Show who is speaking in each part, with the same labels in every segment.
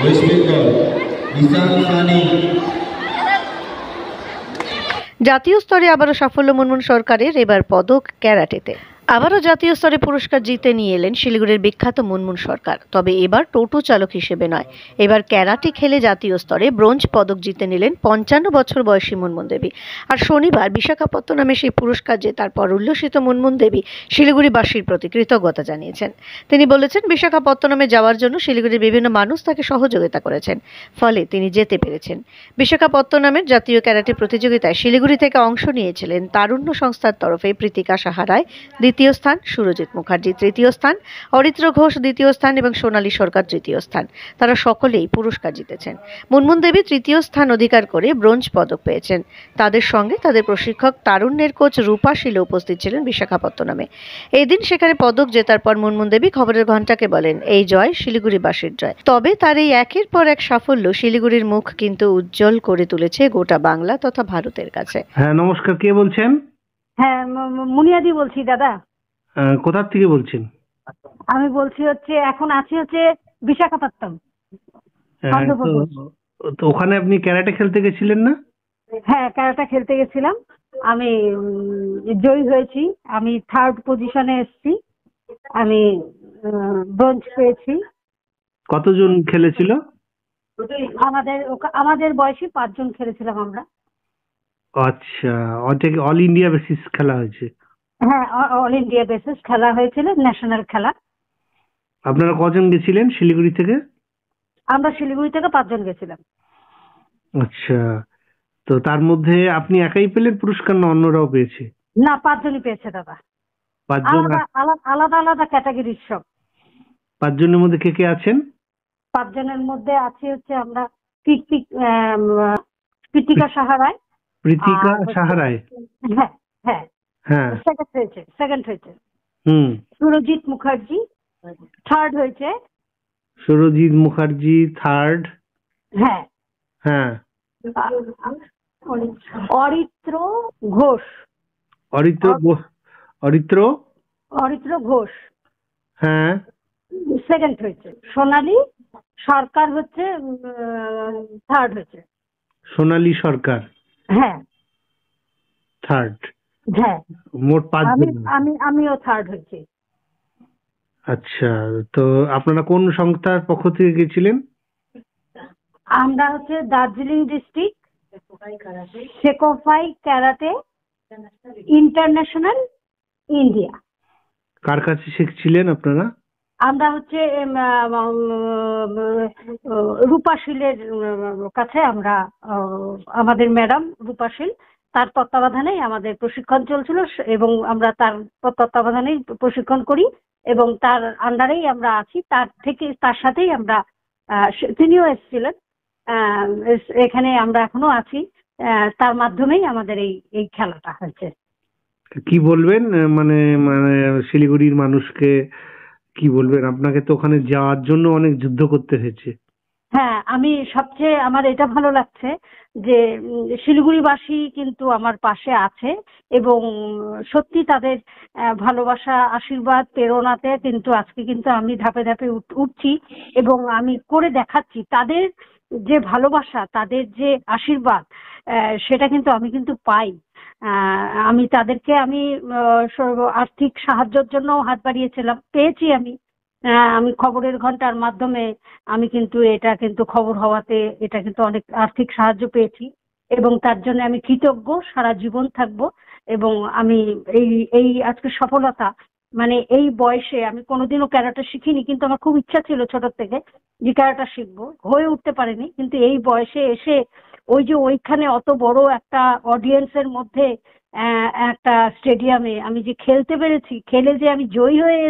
Speaker 1: West Bengal Nissan Sunny.
Speaker 2: জাতীয় স্তরে আবারও সাফল্য মুনমুন সরকারের, এবার পদক ক্যারাটেতে। আবারও জাতীয় স্তরে পুরস্কার জিতে নিয়ে এলেন শিলিগুড়ির বিখ্যাত মুনমুন সরকার। তবে এবার টোটো চালক হিসেবে নয়, এবার ক্যারাটে খেলে জাতীয় স্তরে ব্রোঞ্জ পদক জিতে নিলেন ৫৫ বছর বয়সী মুনমুন দেবী। আর শনিবার বিশাখাপত্তনমে সেই পুরস্কার জেতার পর উল্লসিত মুনমুন দেবী শিলিগুড়িবাসীর প্রতি কৃতজ্ঞতা জানিয়েছেন। তিনি বলেছেন, বিশাখাপত্তনমে যাওয়ার জন্য শিলিগুড়ির বিভিন্ন মানুষ তাকে সহযোগিতা করেছেন, ফলে তিনি যেতে পেরেছেন। বিশাখাপত্তনমের জাতীয় ক্যারাটে প্রতিযোগিতায় শিলিগুড়ি থেকে অংশ নিয়েছিলেন তারুণ্য সংস্থার তরফে প্রীতিকা সাহা রায় দ্বিতীয় স্থান, সুরজিৎ মুখার্জি তৃতীয় স্থান, অরিত্র ঘোষ দ্বিতীয় স্থান এবং সোনালী সরকার তৃতীয় স্থান। তারা সকলেই পুরস্কার জিতেছেন। মুনমুন দেবী তৃতীয় স্থান অধিকার করে ব্রোঞ্জ পদক পেয়েছেন। তাদের সঙ্গে তাদের প্রশিক্ষক তারুণ্যের কোচ রূপা শীল উপস্থিত ছিলেন বিশাখাপত্তনমে। এই দিন সেখানে পদক জেতার পর মুনমুন দেবী খবরের ঘণ্টাকে বলেন, এই জয় শিলিগুড়িবাসীর জয়। তবে তার এই একের পর এক সাফল্য শিলিগুড়ির মুখ কিন্তু উজ্জ্বল করে তুলেছে গোটা বাংলা তথা ভারতের কাছে।
Speaker 3: হ্যাঁ, নমস্কার। কে বলছেন?
Speaker 4: হ্যাঁ, মুনিয়াদি বলছি দাদা।
Speaker 3: কোথা থেকে বলছেন?
Speaker 4: আমি বলছি এখন আছি বিশাখাপত্তনম,
Speaker 3: হ্যাঁ,
Speaker 4: অন্ধ্রপ্রদেশ।
Speaker 3: তো ওখানে আপনি ক্যারাটে খেলতে গেছিলেন না?
Speaker 4: হ্যাঁ, ক্যারাটা খেলতে গেছিলাম। আমি জয়ী হয়েছি। আমি 3rd পজিশনে এসেছি। আমি ব্রোঞ্জ পেয়েছি।
Speaker 3: কতজন খেলেছিল?
Speaker 4: আমাদের বয়সী 5 জন খেলেছিলাম আমরা।
Speaker 3: আচ্ছা, ওটা কি অল ইন্ডিয়া বেসিস খেলা হয়েছে?
Speaker 4: হ্যাঁ, অল ইন্ডিয়া বেসিস খেলা হয়েছিল, ন্যাশনাল খেলা।
Speaker 3: আপনারা কজন গেছিলেন শিলিগুড়ি থেকে?
Speaker 4: আমরা শিলিগুড়ি থেকে 5 জন গেছিলাম।
Speaker 3: আচ্ছা, তো তার মধ্যে আপনি একাই পেলেন পুরস্কার না অন্যরাও পেয়েছে?
Speaker 4: না, 5 জনই পেয়েছে দাদা।
Speaker 3: 5 জন?
Speaker 4: আলাদা আলাদা ক্যাটাগরির সব।
Speaker 3: 5 জনের মধ্যে কে কে আছেন?
Speaker 4: 5 জনের মধ্যে আছি আমরা প্রীতিকা সাহা রায়।
Speaker 3: প্রীতিকা সাহা রায়?
Speaker 4: হ্যাঁ হ্যাঁ
Speaker 3: হ্যাঁ।
Speaker 4: সেকেন্ড হয়েছে। সুরজিৎ মুখার্জি 3rd হয়েছে।
Speaker 3: সুরজিৎ মুখার্জি 3rd।
Speaker 4: হ্যাঁ
Speaker 3: হ্যাঁ।
Speaker 4: অরিত্র ঘোষ। অরিত্র ঘোষ
Speaker 3: হ্যাঁ
Speaker 4: 2nd হয়েছে। সোনালী সরকার 3rd হয়েছে।
Speaker 3: সোনালী সরকার?
Speaker 4: হ্যাঁ
Speaker 3: 3rd।
Speaker 4: হ্যাঁ,
Speaker 3: মোট 5 জন।
Speaker 4: আমিও 3rd হয়েছি।
Speaker 3: আচ্ছা, তো আপনারা কোন সংস্থার পক্ষ থেকে গেছিলেন?
Speaker 4: আমরা দার্জিলিং ডিস্ট্রিক্ট শেকোফাই ক্যারাটে ইন্টারন্যাশনাল ইন্ডিয়া।
Speaker 3: কার কাছে শিখছিলেন আপনারা?
Speaker 4: আমরা রূপা শীলের কাছে। আমরা আমাদের ম্যাডাম রূপা শীল, তার তত্ত্বাবধানেই আমাদের প্রশিক্ষণ চলছিল এবং আমরা তার তত্ত্বাবধানেই প্রশিক্ষণ করি এবং তার আন্ডারেই আমরা আছি। তার সাথেই আমরা তিনিও এসেছিলেন এখানে, আমরা এখনো আছি। তার মাধ্যমেই আমাদের এই খেলাটা হয়েছে।
Speaker 3: কি বলবেন মানে মানে শিলিগুড়ির মানুষকে কি বলবেন? আপনাকে তো ওখানে যাওয়ার জন্য অনেক যুদ্ধ করতে হয়েছে।
Speaker 4: হ্যাঁ, আমার এটা ভালো লাগছে যে শিলিগুড়িবাসী কিন্তু আমার পাশে আছে এবং সত্যি তাদের ভালোবাসা, আশীর্বাদ, প্রেরণাতে কিন্তু আজকে কিন্তু আমি ধাপে ধাপে উঠছি এবং আমি করে দেখাচ্ছি। তাদের যে ভালোবাসা, তাদের যে আশীর্বাদ, সেটা কিন্তু আমি পাই। আমি তাদেরকে আর্থিক সাহায্যের জন্য হাত বাড়িয়েছিলাম, পেয়েছি আমি খবরের ঘন্টার মাধ্যমে আমি এটা খবর হওয়াতে এটা অনেক আর্থিক সাহায্য পেয়েছি এবং তার জন্য আমি কৃতজ্ঞ, সারা জীবন থাকবো। এবং আমি এই আজকে সফলতা, মানে এই বয়সে আমি কোনোদিনও ক্যারাটে শিখিনি, কিন্তু আমার খুব ইচ্ছা ছিল ছোট থেকে যে ক্যারাটে শিখবো, হয়ে উঠতে পারিনি। কিন্তু এই বয়সে এসে ওইখানে অত বড় একটা অডিয়েন্সের মধ্যে একটা স্টেডিয়ামে আমি যে খেলতে পেরেছি, খেলে যে আমি জয়ী হয়ে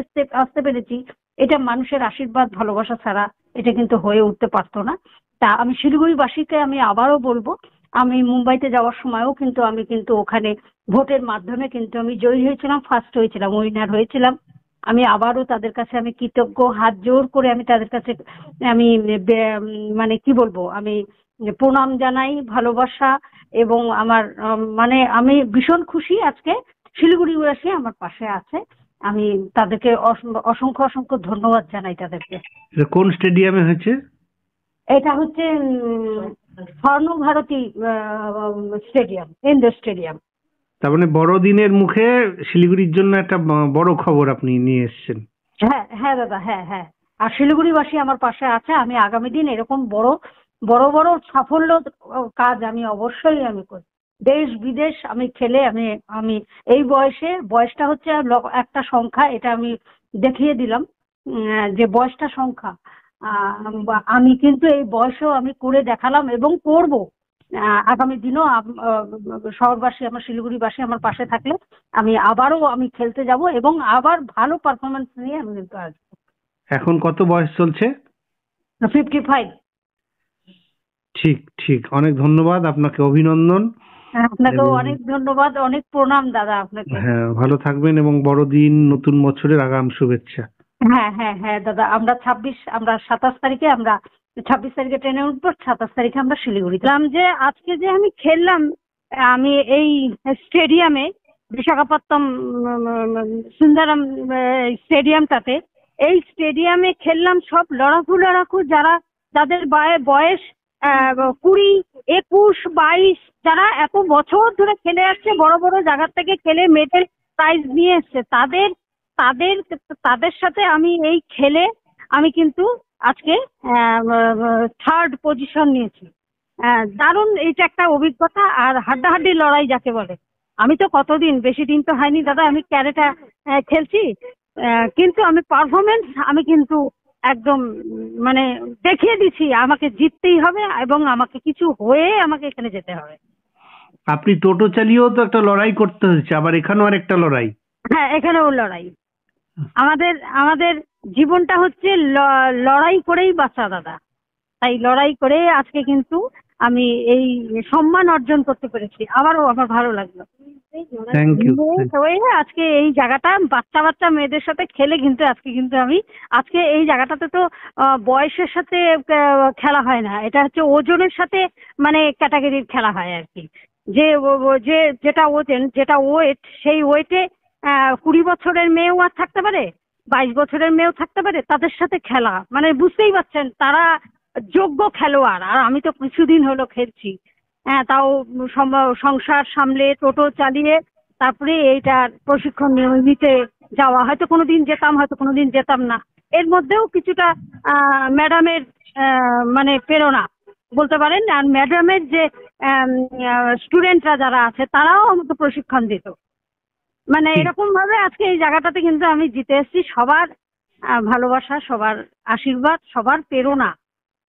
Speaker 4: আসতে পেরেছি, এটা মানুষের আশীর্বাদ, ভালোবাসা ছাড়া এটা কিন্তু হয়ে উঠতে পারতো না। তা আমি শিলিগুড়িবাসীকে আমি আবারও বলবো, আমি মুম্বাইতে যাওয়ার সময়ও আমি ওখানে ভোটের মাধ্যমে আমি জয়ী হয়েছিলাম, ফার্স্ট হয়েছিলাম, উইনার হয়েছিলাম। আমি আবারও তাদের কাছে আমি কৃতজ্ঞ, হাত জোর করে আমি তাদের কাছে আমি মানে কি বলবো, আমি প্রণাম জানাই, ভালোবাসা। এবং আমার আমি ভীষণ খুশি আজকে শিলিগুড়িবাসী আমার পাশে আছে। আমি তাদেরকে অসংখ্য অসংখ্য ধন্যবাদ জানাই তাদেরকে।
Speaker 3: কোন স্টেডিয়ামে হয়েছে?
Speaker 4: এটা হচ্ছে স্বর্ণভারতী স্টেডিয়াম, ইন্ডোর স্টেডিয়াম।
Speaker 3: তার মানে বড়দিনের মুখে শিলিগুড়ির জন্য একটা বড় খবর আপনি নিয়ে এসেছেন।
Speaker 4: হ্যাঁ হ্যাঁ দাদা, হ্যাঁ হ্যাঁ। আর শিলিগুড়িবাসী আমার পাশে আছে। আমি আগামী দিন এরকম বড় বড় বড় সাফল্য কাজ আমি অবশ্যই আমি করি। দেশ বিদেশ আমি খেলে আমি আমি এই বয়সটা হচ্ছে একটা সংখ্যা, এটা আমি দেখিয়ে দিলাম যে বয়সটা সংখ্যা। আমি কিন্তু এই বয়সেও আমি করে দেখালাম এবং করব। আগামী দিনও শহরবাসী, আমার শিলিগুড়িবাসী আমার পাশে থাকলে আমি আবারও আমি খেলতে যাব এবং আবার ভালো পারফরমেন্স নিয়ে আমি কিন্তু আসবো।
Speaker 3: এখন কত বয়স চলছে?
Speaker 4: 55।
Speaker 3: ঠিক ঠিক, অনেক ধন্যবাদ আপনাকে, অভিনন্দন।
Speaker 4: আপনাকেও
Speaker 3: এবং
Speaker 4: অনেক ধন্যবাদ, অনেক প্রণাম দাদা আপনাকে।
Speaker 3: হ্যাঁ, ভালো থাকবেন এবং বড়দিন, নতুন বছরের আগাম শুভেচ্ছা।
Speaker 4: হ্যাঁ হ্যাঁ হ্যাঁ দাদা, আমরা 27 তারিখে, আমরা 26 তারিখে ট্রেনে উঠবো, 27 তারিখে আমরা শিলিগুড়ি যে আজকে যে আমি খেললাম আমি এই স্টেডিয়ামে, বিশাখাপত্তনম সুন্দরম স্টেডিয়ামটাতে, এই স্টেডিয়ামে খেললাম সব লড়াকু যাদের বয়স 20, 21, 22, যারা এত বছর ধরে খেলে আসছে, বড় বড় জায়গা থেকে খেলে মেডেল প্রাইজ নিয়ে এসছে, তাদের তাদের তাদের সাথে আমি এই খেলে আমি কিন্তু আজকে 3rd পজিশন নিয়েছি। দারুণ, এইটা একটা অভিজ্ঞতা। আর হাড্ডাহাড্ডি লড়াই যাকে বলে, আমি তো কতদিন, বেশি দিন তো হয়নি দাদা আমি ক্যারেটা খেলছি, কিন্তু আমি পারফরমেন্স আমি কিন্তু একদম মানে দেখিয়ে দিচ্ছি আমাকে জিততেই হবে এবং আমাকে কিছু হয়ে আমাকে এখানে যেতে হবে।
Speaker 3: আপনি টোটো চালিয়েও তো একটা লড়াই করতে হচ্ছে, আবার এখানেও আর একটা লড়াই।
Speaker 4: হ্যাঁ, এখানেও লড়াই। আমাদের আমাদের জীবনটা হচ্ছে লড়াই করেই বাঁচা দাদা। তাই লড়াই করে আজকে কিন্তু আমি এই সম্মান অর্জন করতে পেরেছি। আমার ভালো লাগলো।
Speaker 3: Thank you.
Speaker 4: আজকে এই জায়গাটা বাচ্চা মেয়েদের সাথে খেলে কিন্তু আজকে এই জায়গাটাতে তো বয়সের সাথে খেলা হয় না, এটা হচ্ছে ওজনের সাথে মানে ক্যাটাগরির খেলা হয় আর কি। যেটা ওজন, যেটা ওয়েট, সেই ওয়েটে 20 বছরের মেয়েও আর থাকতে পারে, 22 বছরের মেয়েও থাকতে পারে, তাদের সাথে খেলা মানে বুঝতেই পারছেন তারা যোগ্য খেলোয়াড়। আর আমি তো কিছুদিন হলো খেলছি, তাও সংসার সামলে টোটো চালিয়ে তারপরে এইটার প্রশিক্ষণ নিতে যাওয়া, হয়তো কোনোদিন যেতাম, হয়তো কোনোদিন যেতাম না। এর মধ্যেও কিছুটা ম্যাডামের মানে প্রেরণা বলতে পারেন। আর ম্যাডামের যে স্টুডেন্টরা যারা আছে তারাও আমাকে প্রশিক্ষণ দিত। মানে এরকম ভাবে আজকে এই জায়গাটাতে কিন্তু আমি জিতে এসেছি। সবার ভালোবাসা, সবার আশীর্বাদ, সবার প্রেরণা।